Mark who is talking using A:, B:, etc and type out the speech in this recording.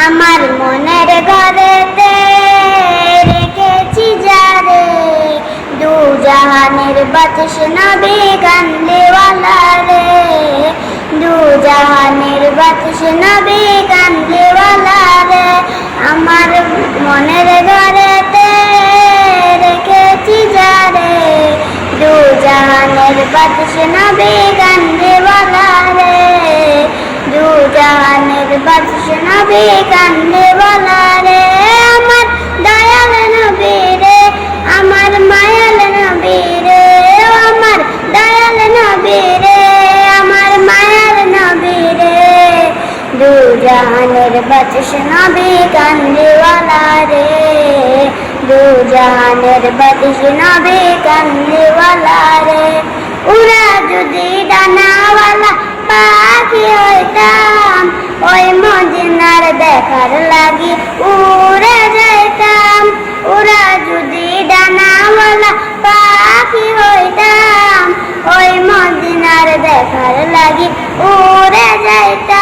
A: আমার মনের ঘরেতে রেখেছি যারে, দু জাহানের বাদশা নবী কামলিওয়ালা রে, দু জাহানের বাদশা নবী কামলিওয়ালা রে। আমার মনের ঘরেতে রেখেছি যারে, দু জাহানের বাদশা নবী কামলিওয়ালা রে, দু জাহানের বাদশা নবী কামলিওয়ালা রে। আমার দয়াল নবী রে, আমার মায়াল নবী রে, আমার দয়াল নবী রে, আমার মায়াল নবী রে, দু জাহানের বাদশা নবী কামলিওয়ালা রে, দু জাহানের বাদশা নবী কামলিওয়ালা রে। উড়া যদি ডানাওয়ালা পাখি হইতাম, ওই মদিনার দেখার লাগি উড়ে যাইতাম। উড়া যদি ডানাওয়ালা পাখি হইতাম, ওই মদিনার দেখার লাগি উড়ে যাইতাম।